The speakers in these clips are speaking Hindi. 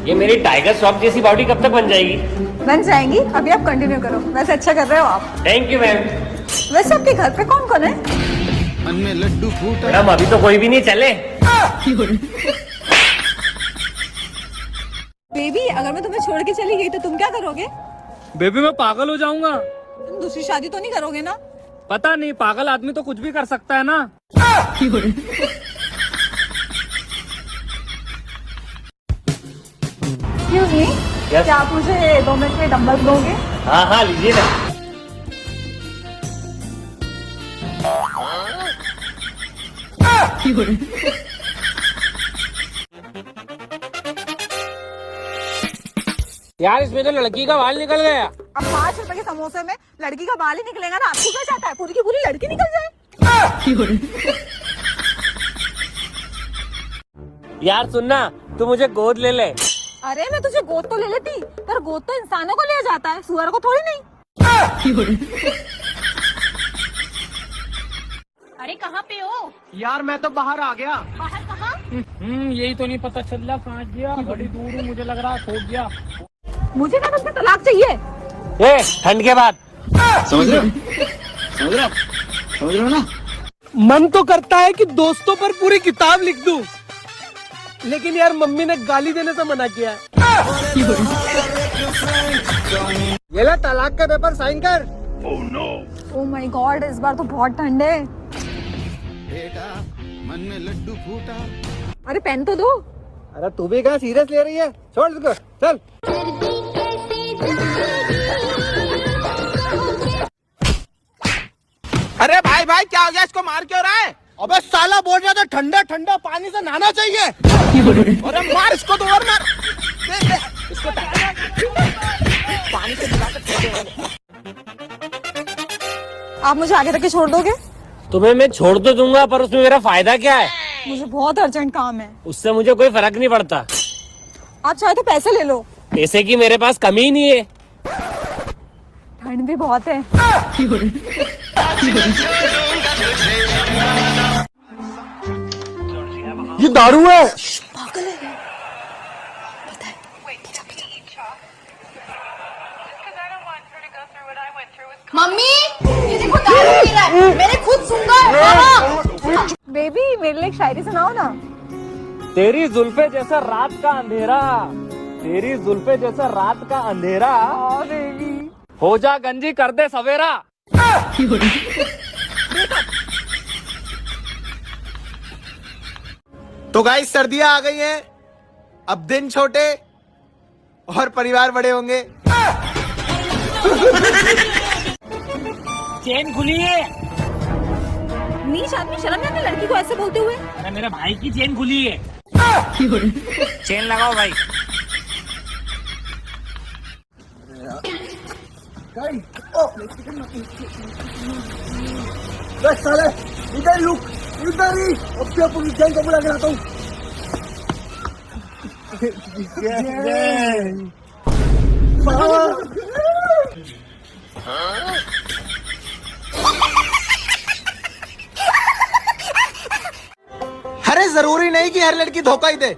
ये मेरी टाइगर श्रॉफ जैसी बॉडी कब तक बन जाएगी? बन जाएंगी, अभी आप कंटिन्यू करो। वैसे अच्छा कर रहे हो आप। Thank you ma'am. वैसे आपके घर पे कौन कौन है? मन में लड्डू फूटा। मैडम अभी तो कोई भी नहीं, चले। बेबी, अगर मैं तुम्हें छोड़ के चली गई तो तुम क्या करोगे? बेबी मैं पागल हो जाऊंगा। तुम दूसरी शादी तो नहीं करोगे ना? पता नहीं, पागल आदमी तो कुछ भी कर सकता है ना। Excuse me, क्या आप मुझे 2 मिनट में डंबल दोगे? हाँ हाँ लीजिए ना। यार इसमें तो लड़की का बाल निकल गया। अब 5 रुपए के समोसे में लड़की का बाल ही निकलेगा ना? आपको क्या चाहता है, पूरी की पूरी लड़की निकल जाए? यार सुनना, तू मुझे गोद ले ले। अरे मैं तुझे गोद तो ले लेती, पर गोद तो इंसानों को लिया जाता है, सुअर को थोड़ी नहीं। अरे कहाँ पे हो? यार मैं तो बाहर आ गया। बाहर कहाँ? यही तो नहीं पता चल रहा कहाँ गया। बड़ी दूर हूँ, मुझे लग रहा खो गया। मुझे क्या तुमसे तलाक चाहिए? ए, ठंड के बाद। समझ रहे हो ना? मन तो करता है कि दोस्तों पर पूरी किताब लिख दूं, लेकिन यार मम्मी ने गाली देने से मना किया है। ये ले तलाक का पेपर साइन कर। ओह माय गॉड, इस बार तो बहुत ठंड है। बेटा मन में लड्डू फूटा। अरे पेन तो दो। अरे तू भी कहाँ सीरियस ले रही है? छोड़ इसको, चल। अरे भाई भाई क्या हो गया? इसको मार क्यों रहा है? अबे साला बोल रहा था ठंडा ठंडा पानी से नहाना चाहिए। अरे मार इसको तो, और मार। दे, दे, इसको पानी से मिला कर छोड़ दे। आप मुझे आगे तक के छोड़ दोगे? तुम्हें मैं छोड़ तो दूंगा, पर उसमें मेरा फायदा क्या है? मुझे बहुत अर्जेंट काम है। उससे मुझे कोई फर्क नहीं पड़ता। आप चाहे तो पैसे ले लो। पैसे की मेरे पास कमी ही नहीं है। ठंड भी बहुत है। ये दारू है। पागल है। मम्मी, ये देखो दारू पी रहा है। मैंने खुद सुना है। बेबी, मेरे लिए एक शायरी सुनाओ ना। तेरी जुल्फे जैसा रात का अंधेरा, तेरी जुल्फे जैसा रात का अंधेरा, बेबी हो जा गंजी कर दे सवेरा। तो गाइस सर्दियां आ गई हैं, अब दिन छोटे और परिवार बड़े होंगे। चेन खुली है। नीच आदमी, शर्म नहीं आती लड़की को ऐसे बोलते हुए? अरे मेरे भाई की चेन खुली है। चेन लगाओ भाई। साले इधर लुक, इधर ही अपने पुलिस गैंग को बुला के लाता हूँ। अरे जरूरी नहीं कि हर लड़की धोखा ही दे,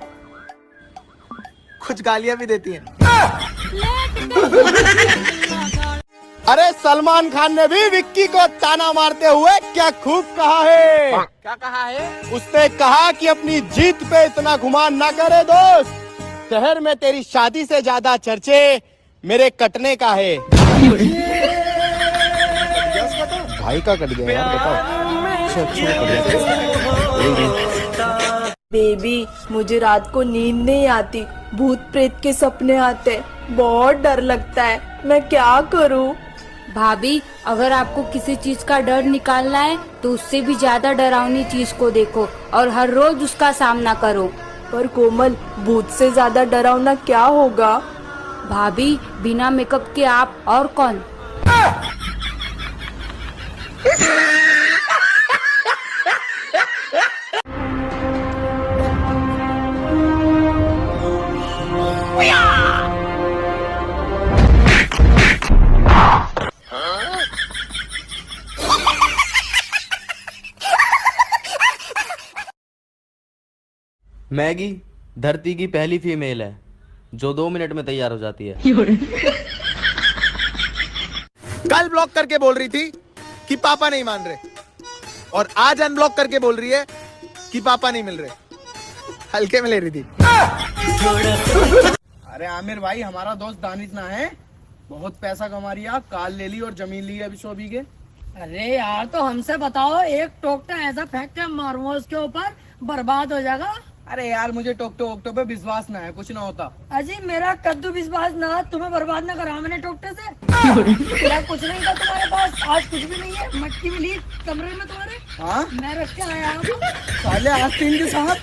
कुछ गालियां भी देती हैं। अरे सलमान खान ने भी विक्की को ताना मारते हुए क्या खूब कहा है। क्या कहा है? उसने कहा कि अपनी जीत पे इतना गुमान ना करे दोस्त, शहर में तेरी शादी से ज्यादा चर्चे मेरे कटने का है। भाई का कट गया यार, बताओ। बेबी, मुझे रात को नींद नहीं आती, भूत प्रेत के सपने आते, बहुत डर लगता है, मैं क्या करूं? भाभी, अगर आपको किसी चीज का डर निकालना है तो उससे भी ज्यादा डरावनी चीज को देखो और हर रोज उसका सामना करो। पर कोमल, भूत से ज्यादा डरावना क्या होगा? भाभी, बिना मेकअप के आप और कौन? मैगी धरती की पहली फीमेल है, जो 2 मिनट में तैयार हो जाती है। कल ब्लॉक करके बोल रही थी कि पापा नहीं मान रहे, और आज अनब्लॉक करके बोल रही है कि पापा नहीं मिल रहे। हल्के में ले रही थी। अरे आमिर भाई, हमारा दोस्त दानिश ना है, बहुत पैसा कमा रही है, कार ले ली और जमीन ली है अभी 100 बीघे। अरे यार, तो हमसे बताओ, एक टोकटा ऐसा फेंक के मारूंगा उसके ऊपर, बर्बाद हो जाएगा। अरे यार, मुझे टोकटो पे विश्वास ना है, कुछ ना होता। अजी मेरा कद्दू विश्वास ना, तुम्हें बर्बाद ना करा मैंने टोकटे से। यार कुछ नहीं था तुम्हारे पास, आज कुछ भी नहीं है, मटकी मिली कमरे में तुम्हारे। हाँ, मैं रख के आया हूँ। साले आस्तीन के साथ।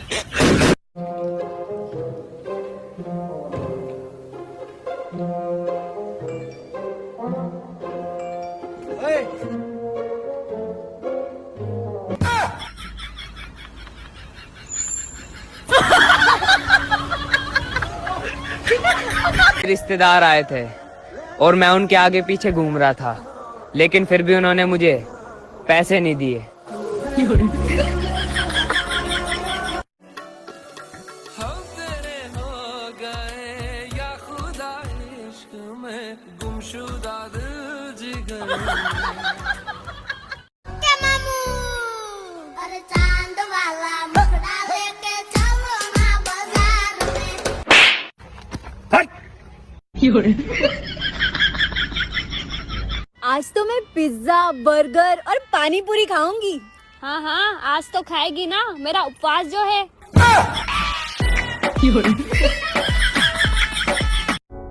रिश्तेदार आए थे और मैं उनके आगे पीछे घूम रहा था, लेकिन फिर भी उन्होंने मुझे पैसे नहीं दिए। आज तो मैं पिज्जा, बर्गर और पानी पूरी खाऊंगी। हाँ हाँ, आज तो खाएगी ना, मेरा उपवास जो है।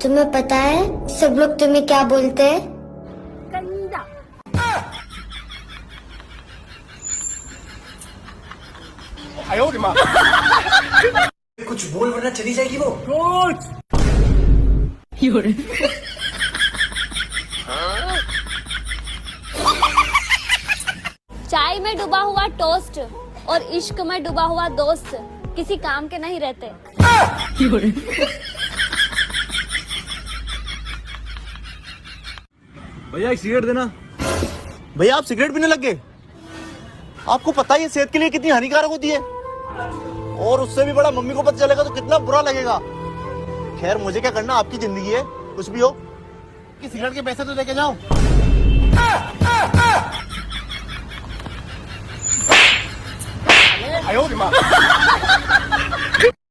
तुम्हें पता है सब लोग तुम्हें क्या बोलते हैं? गंदा। कुछ बोल वरना चली जाएगी वो। चाय में डूबा हुआ टोस्ट और इश्क में डूबा हुआ दोस्त किसी काम के नहीं रहते। भैया एक सिगरेट देना। भैया आप सिगरेट पीने लग गए? आपको पता है ये सेहत के लिए कितनी हानिकारक होती है, और उससे भी बड़ा मम्मी को पता चलेगा तो कितना बुरा लगेगा। खैर मुझे क्या करना, आपकी जिंदगी है, कुछ भी हो। कि सिगरेट के पैसे तो लेके जाओ।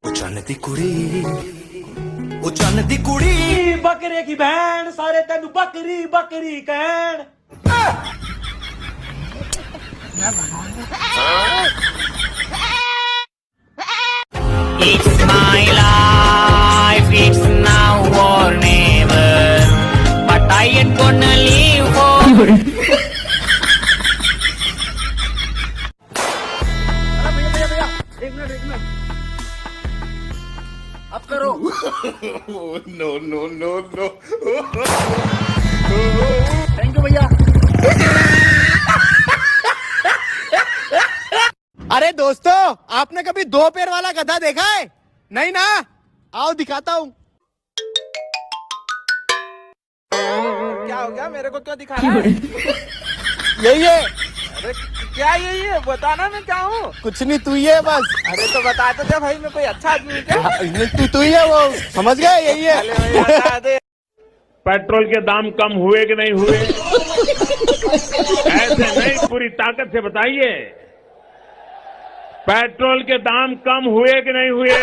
चन्नती कुड़ी, वो चन्नती कुड़ी, बकरे की बहन, सारे तेन बकरी बकरी कहन। It's my life, it's now or never, but I ain't gonna leave for... एक मिनट अब करो। No no no no. Thank you भैया। अरे दोस्तों, आपने कभी 2 पैर वाला गधा देखा है? नहीं ना? आओ दिखाता हूँ। क्या हो गया, मेरे को क्यों दिखा रहा है? यही है। अरे क्या यही है, बताना मैं क्या हूँ? कुछ नहीं, तू ही है बस। अरे तो बता तो दे भाई, मैं कोई अच्छा आदमी हूँ क्या? तू ही है वो, समझ गए, यही है। पेट्रोल के दाम कम हुए कि नहीं हुए? ऐसे नहीं, पूरी ताकत से बताइए, पेट्रोल के दाम कम हुए कि नहीं हुए?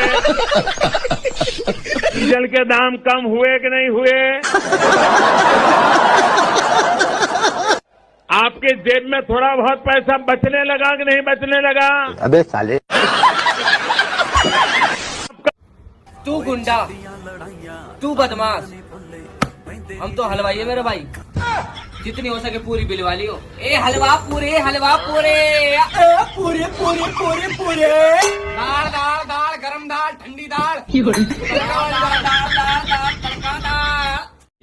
डीजल के दाम कम हुए कि नहीं हुए? आपके जेब में थोड़ा बहुत पैसा बचने लगा कि नहीं बचने लगा? अबे साले। तू गुंडा, तू बदमाश, हम तो हलवाई है मेरे भाई, जितनी हो सके पूरी बिलवा लियो। ए हलवा पूरे, हलवा पूरे, पूरे पूरे पूरे पूरे। दाल दाल दाल, गरम दाल, ठंडी दाल,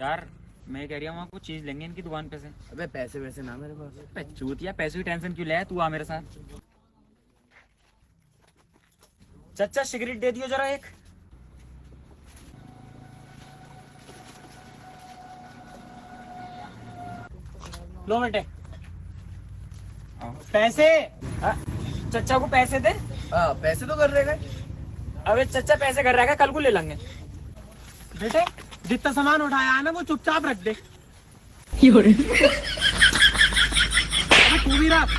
यार मैं कह रही हूँ कुछ चीज लेंगे इनकी दुकान पे से। अबे पैसे वैसे ना मेरे पास। चूतिया, पैसों की टेंशन क्यों ले, तू आ मेरे साथ। चाचा सिगरेट दे दियो जरा एक। लो बेटे पैसे। चचा को पैसे दे। पैसे तो कर रहेगा। अबे चचा पैसे कर रहेगा, कल को ले लेंगे। बेटे जितना सामान उठाया है ना वो चुपचाप रख दे। अबे तू भी रख।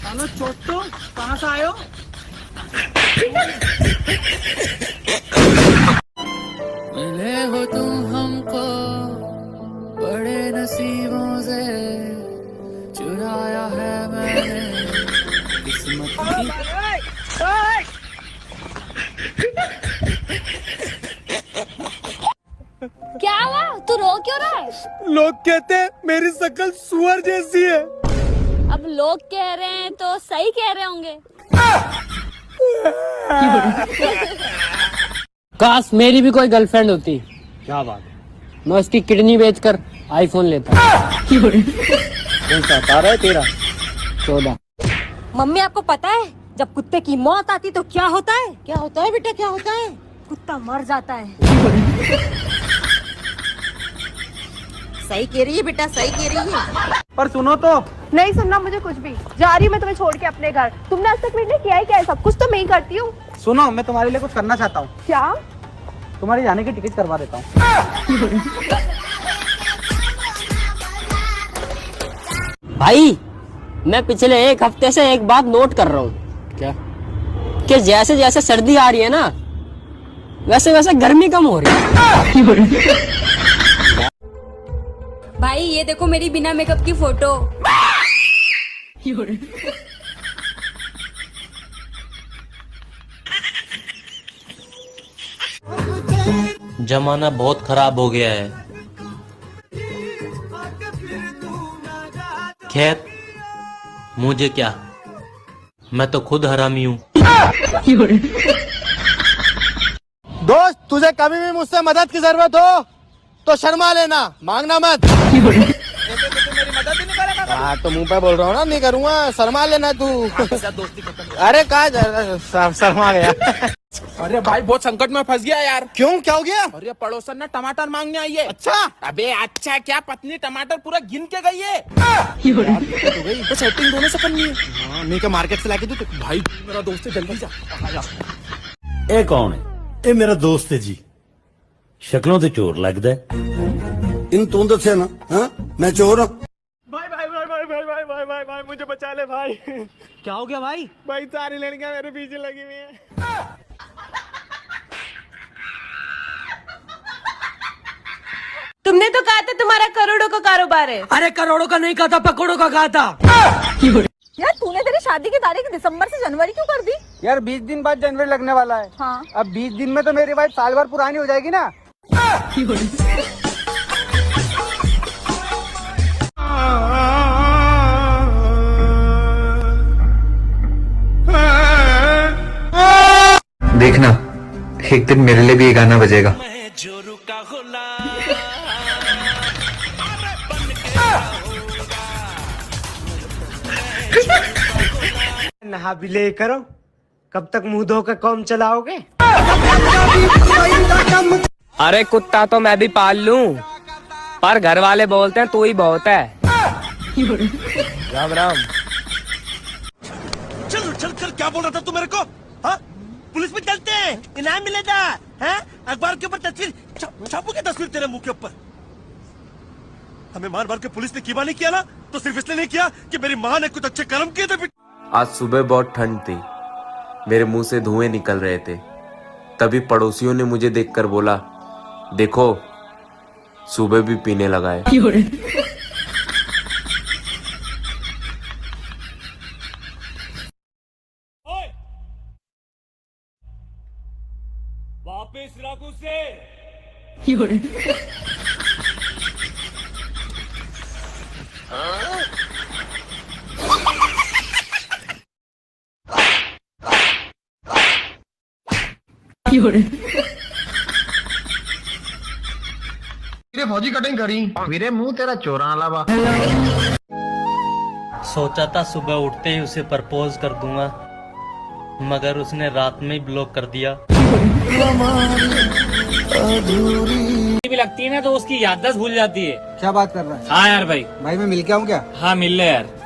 चलो छोटू कहाँ से आयो? मिले हो तुम हमको बड़े नसीबों से, चुराया है मैंने किस्मत की। क्या हुआ? तू रो क्यों रहा है? लोग कहते हैं मेरी शक्ल सुअर जैसी है। अब लोग कह रहे हैं तो सही कह रहे होंगे। काश मेरी भी कोई गर्लफ्रेंड होती। क्या बात? मैं उसकी किडनी बेचकर आईफोन लेता। कौन सा तारा है तेरा? 14। मम्मी आपको पता है जब कुत्ते की मौत आती तो क्या होता है? क्या होता है बेटा, क्या होता है? कुत्ता मर जाता है। सही कह रही है बेटा, सही कह रही है। पर सुनो तो। नहीं सुनना मुझे कुछ भी। जा रही हूँ मैं तुम्हें छोड़ के अपने घर। तुमने आज तक मेरे लिए किया ही क्या है? सब कुछ तो मैं ही करती हूँ। सुनो मैं तुम्हारे लिए कुछ करना चाहता हूँ। क्या? तुम्हारी जाने की टिकट करवा देता हूँ। भाई मैं पिछले एक हफ्ते से एक बात नोट कर रहा हूँ। क्या? कि जैसे जैसे सर्दी आ रही है ना, वैसे वैसे गर्मी कम हो रही है। भाई ये देखो मेरी बिना मेकअप की फोटो। जमाना बहुत खराब हो गया है। खैर मुझे क्या, मैं तो खुद हरामी हूँ। दोस्त तुझे कभी भी मुझसे मदद की जरूरत हो तो शर्मा लेना, मांगना मत। हाँ तो मुंह पे बोल रहा हूँ ना, नहीं करूँगा, शर्मा लेना तू। अरे कहा शर्मा गया। अरे भाई बहुत संकट में फंस गया यार। क्यों, क्या हो गया? अरे पड़ोसन ना टमाटर मांगने आई है। अच्छा। अबे अच्छा क्या, पत्नी टमाटर पूरा गिन के गई है। तो सेटिंग दोनों से करनी है। हाँ, नहीं क्या मार्केट से लाके दो भाई मेरा दोस्त है, जल्दी जा। ये कौन है? ये मेरा दोस्त है जी, शक्लों से चोर लगता है। इन तू दसे ना, हाँ मैं चोर हूँ। भाई भाई भाई भाई भाई भाई भाई भाई भाई मुझे बचा ले भाई। क्या हो गया भाई? भाई सारी लड़कियां मेरे पीछे लगी हुई हैं। तुमने तो कहा था तुम्हारा करोड़ों का कारोबार है। अरे करोड़ों का नहीं कहा था, पकौड़ों का कहा था। यार तूने तेरी शादी की तारीख दिसंबर से जनवरी क्यों कर दी? यार 20 दिन बाद जनवरी लगने वाला है। हाँ। अब 20 दिन में तो मेरी वाइफ साल भर पुरानी हो जाएगी ना। देखना एक दिन मेरे लिए भी ये गाना बजेगा। नहा भी ले करो, कब तक मुंह धो कर काम चलाओगे? अरे कुत्ता तो मैं भी पाल लूं, पर घर वाले बोलते हैं तू ही बहुत है। राम राम। चल चल चल, क्या बोल रहा था तू मेरे को? हाँ? पुलिस में चलते हैं, इनाम मिलेगा। हैं? अखबार के ऊपर तस्वीर छापूंगे, तस्वीर तेरे मुंह के ऊपर। हमें मार मार के पुलिस ने कीमा नहीं किया ना, तो सिर्फ इसलिए नहीं किया कि मेरी माँ ने कुछ अच्छे कर्म किए थे। आज सुबह बहुत ठंड थी, मेरे मुंह से धुएं निकल रहे थे। तभी पड़ोसियों ने मुझे देखकर बोला, देखो सुबह भी पीने लगा है। वापिस रख उसे। फौजी कटिंग करी मेरे मुंह तेरा चोरा अलावा। सोचा था सुबह उठते ही उसे प्रपोज कर दूंगा, मगर उसने रात में ही ब्लॉक कर दिया। भी लगती है ना तो उसकी याददाश्त भूल जाती है। क्या बात कर रहा है? हाँ यार भाई। भाई मैं मिल के आऊँ क्या? हाँ मिल ले यार।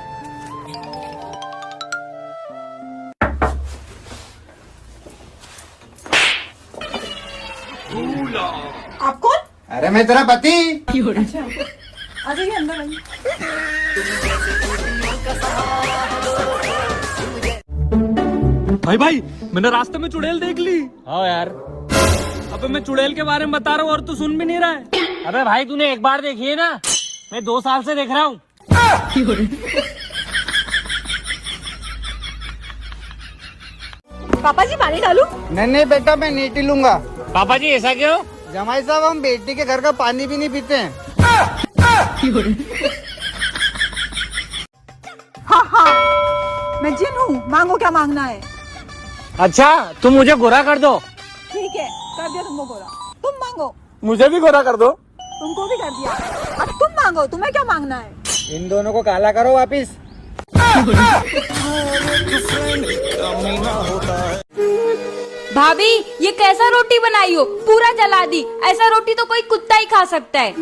आप कौन? अरे मैं तेरा पति। आ जाइए अंदर आइए। भाई मैंने रास्ते में चुड़ैल देख ली। हाँ यार। अबे मैं चुड़ैल के बारे में बता रहा हूँ और तू सुन भी नहीं रहा है। अबे भाई तूने एक बार देखी है ना, मैं 2 साल से देख रहा हूँ। पापा जी पानी डालूं? नहीं बेटा, मैं नीटी लूंगा। पापा जी ऐसा क्यों? जमाई साहब, हम बेटी के घर का पानी भी नहीं पीते हैं। हाँ, मैं जिन हूँ, मांगो क्या मांगना है। अच्छा तुम मुझे गोरा कर दो। ठीक है, कर दिया तुमको गोरा। तुम मांगो। मुझे भी गोरा कर दो। तुमको भी कर दिया। अब तुम मांगो, तुम्हें क्या मांगना है? इन दोनों को काला करो वापिस। भाभी ये कैसा रोटी बनाई हो, पूरा जला दी। ऐसा रोटी तो कोई कुत्ता ही खा सकता है।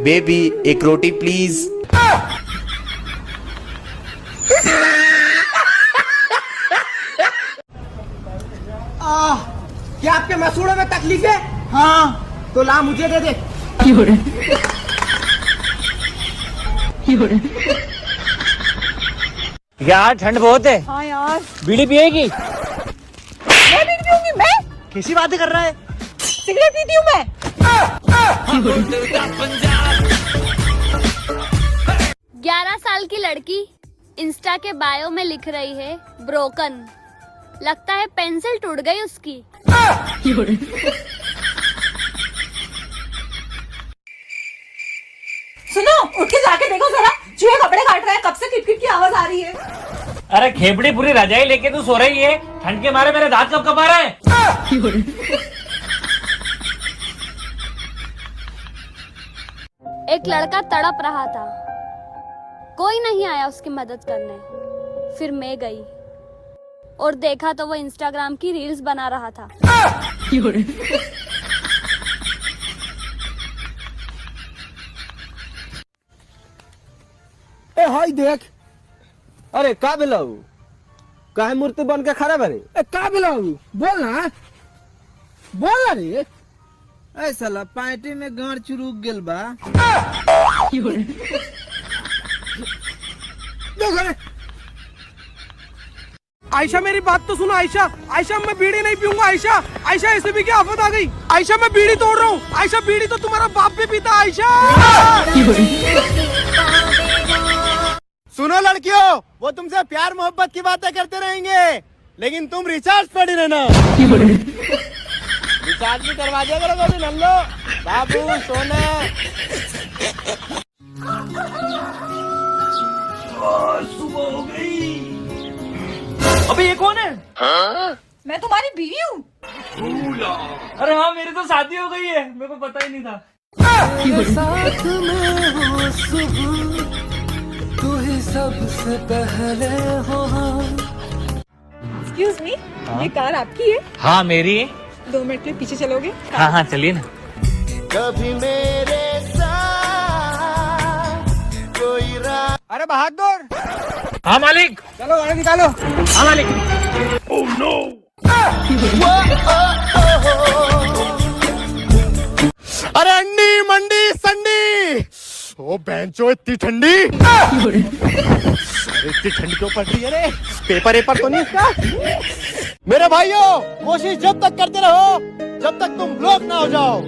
बेबी एक रोटी प्लीज। क्या आपके मसूड़ों में तकलीफ है? हाँ, तो ला मुझे दे दे। यार ठंड बहुत है। हाँ यार। बीड़ी पिएगी? मैं बीड़ी पीऊंगी? मैं? कैसी बातें कर रहा है? सिगरेट पीती हूँ मैं। 11 साल की लड़की इंस्टा के बायो में लिख रही है ब्रोकन। लगता है पेंसिल टूट गई उसकी। सुनो, उठ के जाके देखो जरा, चूहे कपड़े काट रहे हैं। कब से किट-किट की आवाज आ रही है। अरे खेपड़ी पूरी रजाई लेके तू सो रही है, ठंड के मारे मेरे दांत कब कपा रहे हैं? एक लड़का तड़प रहा था, कोई नहीं आया उसकी मदद करने। फिर मैं गई और देखा तो वो इंस्टाग्राम की रील्स बना रहा था। ए हाय देख। अरे का बिलाऊ, काहे मूर्ति बन के खड़ा बरे? ए का बिलाऊ, बोल ना, बोल ना रे। ए साला पार्टी में गांड चुरुक गेल बा। आयशा मेरी बात तो सुनो। आयशा, मैं बीड़ी नहीं पीऊंगा। आयशा, ऐसे भी क्या आफत आ गई? आयशा मैं बीड़ी तोड़ रहा हूँ। आयशा बीड़ी तो तुम्हारा बाप भी पीता। आयशा सुनो लड़कियों, वो तुमसे प्यार मोहब्बत की बातें करते रहेंगे, लेकिन तुम रिचार्ज पर ही रहना। रिचार्ज भी करवा दिया करो कभी नल्लो बाबू सोना। सुबह हो गई। अबे ये कौन है? मैं तुम्हारी बीवी हूँ। अरे हाँ, मेरी तो शादी हो गई है, मेरे को पता ही नहीं था। साथ में हो सुबह, तू ही सबसे पहले हो। एक्सक्यूज मी, ये कार आपकी है? हाँ मेरी। 2 मिनट के लिए पीछे चलोगे? हाँ चलिए ना। कभी मेरे साथ कोई रात। अरे बहादुर। हाँ मालिक। चलो गाड़ी निकालो। हाँ मालिक। Oh no. अरे अंडी मंडी संडी, ओ बेंचो इतनी ठंडी। अरे इतनी ठंड क्यों पड़ रही है रे? पेपर तो नहीं इसका? मेरे भाइयों, कोशिश जब तक करते रहो जब तक तुम लोग ना हो जाओ।